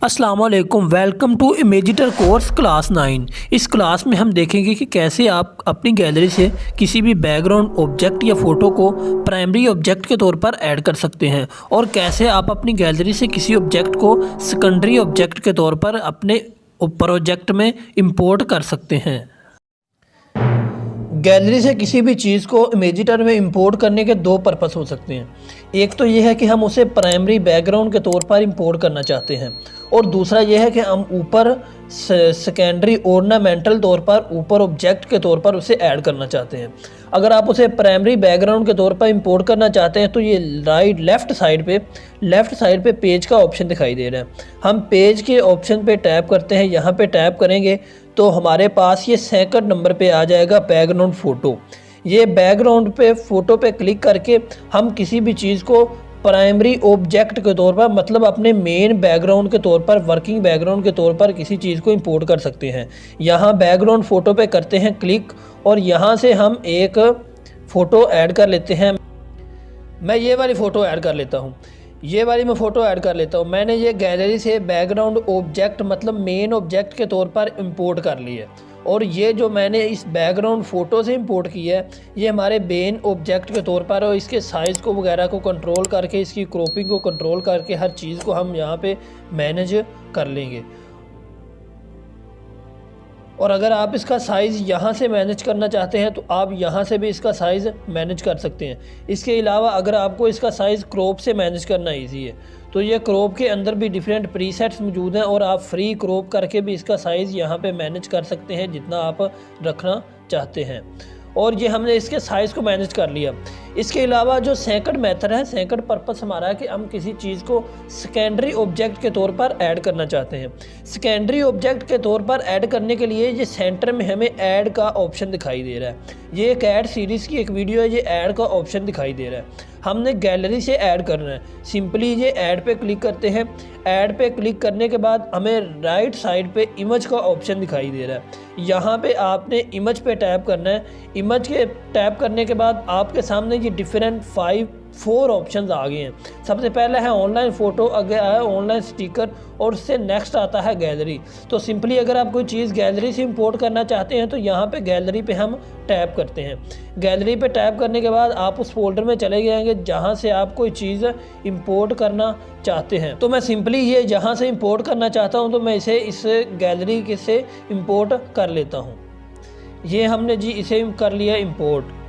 अस्सलामुअलैकुम, welcome to इमेजिटर course class 9। इस class में हम देखेंगे कि कैसे आप अपनी गैलरी से किसी भी बैकग्राउंड ऑब्जेक्ट या फ़ोटो को प्राइमरी ऑब्जेक्ट के तौर पर ऐड कर सकते हैं और कैसे आप अपनी गैलरी से किसी ऑब्जेक्ट को सेकेंडरी ऑब्जेक्ट के तौर पर अपने प्रोजेक्ट में इंपोर्ट कर सकते हैं। गैलरी से किसी भी चीज़ को इमेजिटर में इंपोर्ट करने के दो पर्पस हो सकते हैं। एक तो ये है कि हम उसे प्राइमरी बैकग्राउंड के तौर पर इंपोर्ट करना चाहते हैं और दूसरा ये है कि हम ऊपर सेकेंडरी ऑर्नामेंटल तौर पर ऊपर ऑब्जेक्ट के तौर पर उसे ऐड करना चाहते हैं। अगर आप उसे प्राइमरी बैकग्राउंड के तौर पर इंपोर्ट करना चाहते हैं तो ये लेफ़्ट साइड पे पेज का ऑप्शन दिखाई दे रहा है। हम पेज के ऑप्शन पे टैप करते हैं। यहाँ पे टैप करेंगे तो हमारे पास ये सेकंड नंबर पे आ जाएगा बैकग्राउंड फ़ोटो। ये बैकग्राउंड पे फ़ोटो पे क्लिक करके हम किसी भी चीज़ को प्राइमरी ऑब्जेक्ट के तौर पर, मतलब अपने मेन बैकग्राउंड के तौर पर, वर्किंग बैकग्राउंड के तौर पर किसी चीज़ को इंपोर्ट कर सकते हैं। यहाँ बैकग्राउंड फ़ोटो पे करते हैं क्लिक और यहाँ से हम एक फ़ोटो ऐड कर लेते हैं। मैं ये वाली फ़ोटो ऐड कर लेता हूँ। मैं फ़ोटो ऐड कर लेता हूँ। मैंने ये गैलरी से बैकग्राउंड ऑब्जेक्ट मतलब मेन ऑब्जेक्ट के तौर पर इंपोर्ट कर ली है और ये जो मैंने इस बैकग्राउंड फ़ोटो से इंपोर्ट किया है ये हमारे मेन ऑब्जेक्ट के तौर पर, और इसके साइज़ को वगैरह को कंट्रोल करके, इसकी क्रॉपिंग को कंट्रोल करके हर चीज़ को हम यहाँ पे मैनेज कर लेंगे। और अगर आप इसका साइज़ यहाँ से मैनेज करना चाहते हैं तो आप यहाँ से भी इसका साइज़ मैनेज कर सकते हैं। इसके अलावा अगर आपको इसका साइज़ क्रॉप से मैनेज करना इजी है तो ये क्रॉप के अंदर भी डिफरेंट प्रीसेट्स मौजूद हैं और आप फ्री क्रॉप करके भी इसका साइज़ यहाँ पे मैनेज कर सकते हैं जितना आप रखना चाहते हैं। और ये हमने इसके साइज़ को मैनेज कर लिया। इसके अलावा जो सेकंड मेथड है, सेकंड पर्पस हमारा है कि हम किसी चीज़ को सेकेंडरी ऑब्जेक्ट के तौर पर ऐड करना चाहते हैं। सेकेंडरी ऑब्जेक्ट के तौर पर ऐड करने के लिए ये सेंटर में हमें ऐड का ऑप्शन दिखाई दे रहा है। ये एक ऐड सीरीज़ की एक वीडियो है, ये ऐड का ऑप्शन दिखाई दे रहा है। हमने गैलरी से ऐड करना है। सिंपली ये ऐड पे क्लिक करते हैं। ऐड पे क्लिक करने के बाद हमें राइट साइड पे इमेज का ऑप्शन दिखाई दे रहा है। यहाँ पे आपने इमेज पे टैप करना है। इमेज के टैप करने के बाद आपके सामने ये डिफरेंट 4 ऑप्शंस आ गए हैं। सबसे पहले है ऑनलाइन फ़ोटो, आगे आया ऑनलाइन स्टिकर और उससे नेक्स्ट आता है गैलरी। तो सिंपली अगर आप कोई चीज़ गैलरी से इंपोर्ट करना चाहते हैं तो यहाँ पे गैलरी पे हम टैप करते हैं। गैलरी पे टैप करने के बाद आप उस फोल्डर में चले जाएंगे जहाँ से आप कोई चीज़ इंपोर्ट करना चाहते हैं। तो मैं सिंपली ये जहाँ से इंपोर्ट करना चाहता हूँ तो मैं इसे इस गैलरी के से इंपोर्ट कर लेता हूँ। ये हमने जी इसे कर लिया इंपोर्ट।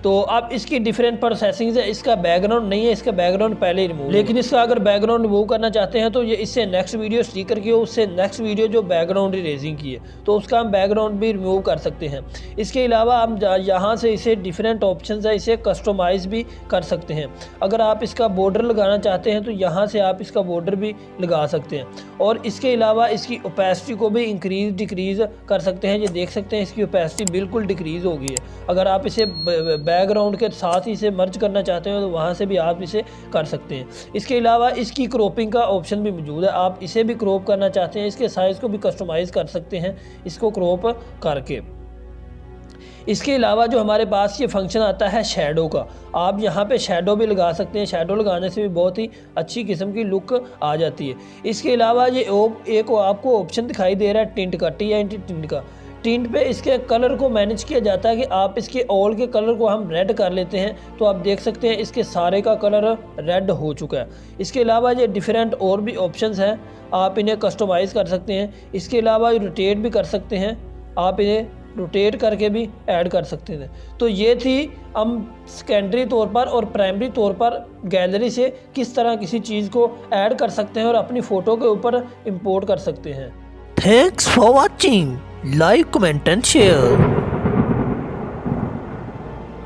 तो अब इसकी डिफरेंट प्रोसेसिंग है। इसका बैकग्राउंड नहीं है, इसका बैकग्राउंड पहले ही रिमूव, लेकिन इसका अगर बैकग्राउंड रिमूव करना चाहते हैं तो ये इससे नेक्स्ट वीडियो स्टिकर की हो, उससे नेक्स्ट वीडियो जो बैकग्राउंड इरेजिंग की है तो उसका हम बैकग्राउंड भी रिमूव कर सकते हैं। इसके अलावा हम यहाँ से इसे डिफरेंट ऑप्शन है, इसे कस्टमाइज भी कर सकते हैं। अगर आप इसका बॉर्डर लगाना चाहते हैं तो यहाँ से आप इसका बॉर्डर भी लगा सकते हैं और इसके अलावा इसकी ओपेसिटी को भी इंक्रीज डिक्रीज़ कर सकते हैं। ये देख सकते हैं इसकी ओपेसिटी बिल्कुल डिक्रीज़ हो गई है। अगर आप इसे बैकग्राउंड के साथ ही इसे मर्ज करना चाहते हैं तो वहाँ से भी आप इसे कर सकते हैं। इसके अलावा इसकी क्रॉपिंग का ऑप्शन भी मौजूद है। आप इसे भी क्रॉप करना चाहते हैं, इसके साइज़ को भी कस्टमाइज़ कर सकते हैं इसको क्रॉप करके। इसके अलावा जो हमारे पास ये फंक्शन आता है शैडो का, आप यहाँ पे शैडो भी लगा सकते हैं। शैडो लगाने से भी बहुत ही अच्छी किस्म की लुक आ जाती है। इसके अलावा ये एक आपको ऑप्शन दिखाई दे रहा है टिंट का, TNT टिंट का। टिंट पे इसके कलर को मैनेज किया जाता है कि आप इसके ऑल के कलर को हम रेड कर लेते हैं तो आप देख सकते हैं इसके सारे का कलर रेड हो चुका है। इसके अलावा ये डिफरेंट और भी ऑप्शंस हैं, आप इन्हें कस्टमाइज़ कर सकते हैं। इसके अलावा रोटेट भी कर सकते हैं, आप इन्हें रोटेट करके भी ऐड कर सकते थे। तो ये थी हम सेकेंडरी तौर पर और प्राइमरी तौर पर गैलरी से किस तरह किसी चीज़ को ऐड कर सकते हैं और अपनी फ़ोटो के ऊपर इंपोर्ट कर सकते हैं। Thanks for watching, like, comment and share.